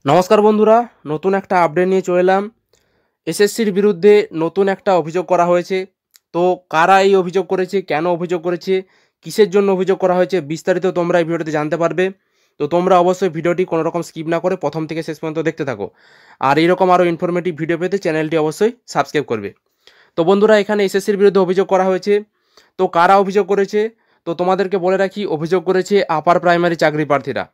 নমস্কার বন্ধুরা, নতুন একটা আপডেট নিয়ে চলে এলাম। এসএসসির বিরুদ্ধে নতুন একটা অভিযোগ করা হয়েছে। তো কারা এই অভিযোগ করেছে, কেন অভিযোগ করেছে, কিসের জন্য অভিযোগ করা হয়েছে, বিস্তারিত তোমরা এই ভিডিওতে জানতে পারবে। তো তোমরা অবশ্যই ভিডিওটি কোনো রকম স্কিপ না করে প্রথম থেকে শেষ পর্যন্ত দেখতে থাকো। আর এইরকম আরও ইনফরমেটিভ ভিডিও পেতে চ্যানেলটি অবশ্যই সাবস্ক্রাইব করবে। তো বন্ধুরা, এখানে এসএসসির বিরুদ্ধে অভিযোগ করা হয়েছে। তো কারা অভিযোগ করেছে, তো তোমাদেরকে বলে রাখি, অভিযোগ করেছে আপার প্রাইমারি চাকরি প্রার্থীরা।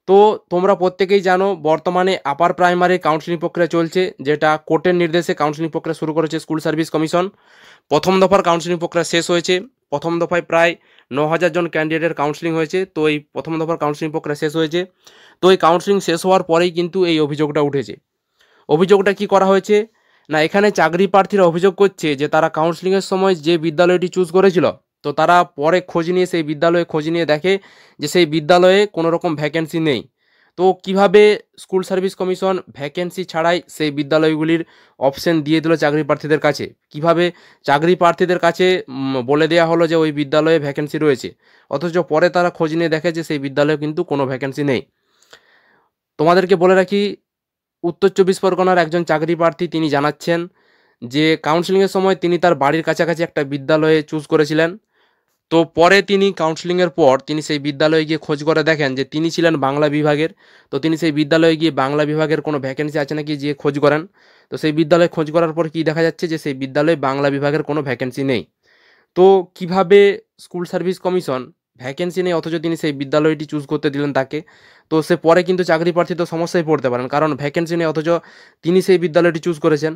তো তোমরা প্রত্যেকেই জানো, বর্তমানে আপার প্রাইমারি কাউন্সিলিং প্রক্রিয়া চলছে, যেটা কোর্টের নির্দেশে কাউন্সিলিং প্রক্রিয়া শুরু করেছে স্কুল সার্ভিস কমিশন। প্রথম দফার কাউন্সিলিং প্রক্রিয়া শেষ হয়েছে। প্রথম দফায় প্রায় 9,000 জন ক্যান্ডিডেটের কাউন্সিলিং হয়েছে। তো এই প্রথম দফার কাউন্সিলিং প্রক্রিয়া শেষ হয়েছে। তো এই কাউন্সিলিং শেষ হওয়ার পরেই কিন্তু এই অভিযোগটা উঠেছে। অভিযোগটা কি করা হয়েছে না, এখানে চাকরি প্রার্থীরা অভিযোগ করছে যে তারা কাউন্সিলিংয়ের সময় যে বিদ্যালয়টি চুজ করেছিল, তো তারা পরে খোঁজ নিয়ে সেই বিদ্যালয়ে খোঁজ নিয়ে দেখে যে সেই বিদ্যালয়ে কোনো রকম ভ্যাকেন্সি নেই। তো কিভাবে স্কুল সার্ভিস কমিশন ভ্যাকেন্সি ছাড়াই সেই বিদ্যালয়গুলির অপশন দিয়ে দিল চাকরি প্রার্থীদের কাছে? কিভাবে চাকরি প্রার্থীদের কাছে বলে দেওয়া হলো যে ওই বিদ্যালয়ে ভ্যাকেন্সি রয়েছে, অথচ পরে তারা খোঁজ নিয়ে দেখে যে সেই বিদ্যালয়ে কিন্তু কোনো ভ্যাকেন্সি নেই। তোমাদেরকে বলে রাখি, উত্তর চব্বিশ পরগনার একজন চাকরি প্রার্থী তিনি জানাচ্ছেন যে কাউন্সিলিংয়ের সময় তিনি তার বাড়ির কাছাকাছি একটা বিদ্যালয়ে চুজ করেছিলেন। তো পরে তিনি কাউন্সিলিংয়ের পর তিনি সেই বিদ্যালয়ে গিয়ে খোঁজ করে দেখেন যে তিনি ছিলেন বাংলা বিভাগের। তো তিনি সেই বিদ্যালয়ে গিয়ে বাংলা বিভাগের কোনো ভ্যাকেন্সি আছে নাকি যে খোঁজ করেন। তো সেই বিদ্যালয়ে খোঁজ করার পর কি দেখা যাচ্ছে যে সেই বিদ্যালয়ে বাংলা বিভাগের কোনো ভ্যাকেন্সি নেই। তো কিভাবে স্কুল সার্ভিস কমিশন ভ্যাকেন্সি নেই অথচ তিনি সেই বিদ্যালয়টি চুজ করতে দিলেন তাকে? তো সে পরে কিন্তু চাকরি প্রার্থী তো সমস্যায় পড়তে পারেন, কারণ ভ্যাকেন্সি নেই অথচ তিনি সেই বিদ্যালয়টি চুজ করেছেন।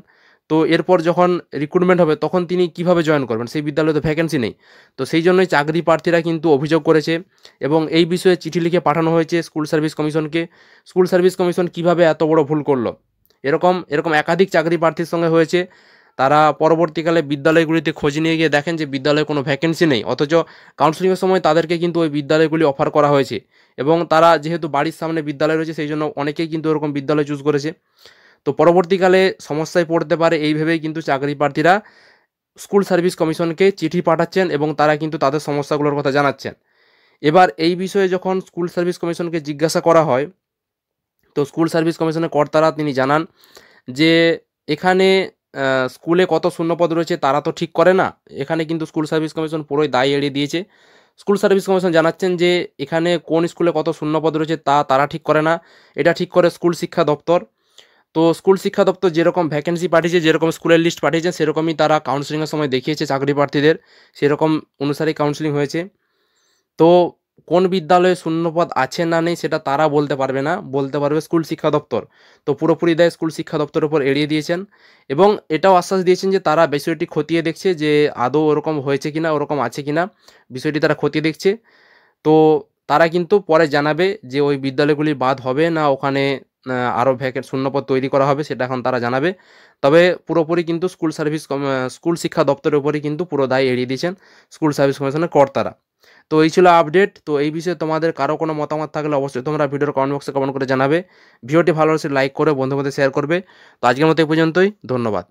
তো এরপর যখন রিক্রুটমেন্ট হবে তখন তিনি কিভাবে জয়েন করবেন, সেই বিদ্যালয়ে তো ভ্যাকেন্সি নেই। তো সেই জন্যই চাকরি প্রার্থীরা কিন্তু অভিযোগ করেছে এবং এই বিষয়ে চিঠি লিখে পাঠানো হয়েছে স্কুল সার্ভিস কমিশনকে। স্কুল সার্ভিস কমিশন কিভাবে এত বড় ভুল করলো? এরকম এরকম একাধিক চাকরি প্রার্থীর সঙ্গে হয়েছে। তারা পরবর্তীকালে বিদ্যালয়গুলিতে খোঁজ নিয়ে গিয়ে দেখেন যে বিদ্যালয়ে কোনো ভ্যাকেন্সি নেই, অথচ কাউন্সিলিংয়ের সময় তাদেরকে কিন্তু ওই বিদ্যালয়গুলি অফার করা হয়েছে। এবং তারা যেহেতু বাড়ির সামনে বিদ্যালয় রয়েছে সেই জন্য অনেকেই কিন্তু ওরকম বিদ্যালয় চুজ করেছে। তো পরবর্তীকালে সমস্যায় পড়তে পারে এই ভেবেই কিন্তু চাকরি প্রার্থীরা স্কুল সার্ভিস কমিশনকে চিঠি পাঠাচ্ছেন এবং তারা কিন্তু তাদের সমস্যাগুলোর কথা জানাচ্ছেন। এবার এই বিষয়ে যখন স্কুল সার্ভিস কমিশনকে জিজ্ঞাসা করা হয়, তো স্কুল সার্ভিস কমিশনের কর্তারা তিনি জানান যে এখানে স্কুলে কত শূন্যপদ রয়েছে তারা তো ঠিক করে না, এখানে কিন্তু স্কুল সার্ভিস কমিশন পুরোই দায় এড়িয়ে দিয়েছে। স্কুল সার্ভিস কমিশন জানাচ্ছেন যে এখানে কোন স্কুলে কত শূন্যপদ রয়েছে তা তারা ঠিক করে না, এটা ঠিক করে স্কুল শিক্ষা দপ্তর। তো স্কুল শিক্ষা দপ্তর যেরকম ভ্যাকেন্সি পাঠিয়েছে, যেরকম স্কুলের লিস্ট পাঠিয়েছে, সেরকমই তারা কাউন্সিলিংয়ের সময় দেখিয়েছে চাকরি প্রার্থীদের, সেরকম অনুসারেই কাউন্সিলিং হয়েছে। তো কোন বিদ্যালয়ে শূন্যপদ আছে না নেই সেটা তারা বলতে পারবে না, বলতে পারবে স্কুল শিক্ষা দপ্তর। তো পুরোপুরি দায় স্কুল শিক্ষা দপ্তরের উপর এড়িয়ে দিয়েছেন এবং এটাও আশ্বাস দিয়েছেন যে তারা বিষয়টি খতিয়ে দেখছে যে আদৌ ওরকম হয়েছে কিনা, ওরকম আছে কিনা, বিষয়টি তারা খতিয়ে দেখছে। তো তারা কিন্তু পরে জানাবে যে ওই বিদ্যালয়গুলি বাদ হবে না ওখানে আরও শূন্যপদ তৈরি করা হবে, সেটা এখন তারা জানাবে। তবে পুরোপুরি কিন্তু স্কুল শিক্ষা দপ্তরের উপরই কিন্তু পুরো দায় এড়িয়ে দিয়েছেন স্কুল সার্ভিস কমিশনের কর্তারা। তো এই ছিল আপডেট। তো এই বিষয়ে তোমাদের কারো কোনো মতামত থাকলে অবশ্যই তোমরা ভিডিওর কমেন্ট বক্সে কমেন্ট করে জানাবে। ভিডিওটি ভালো লাগলে লাইক করে বন্ধুদের মধ্যে শেয়ার করবে। তো আজকের মতো এই পর্যন্তই, ধন্যবাদ।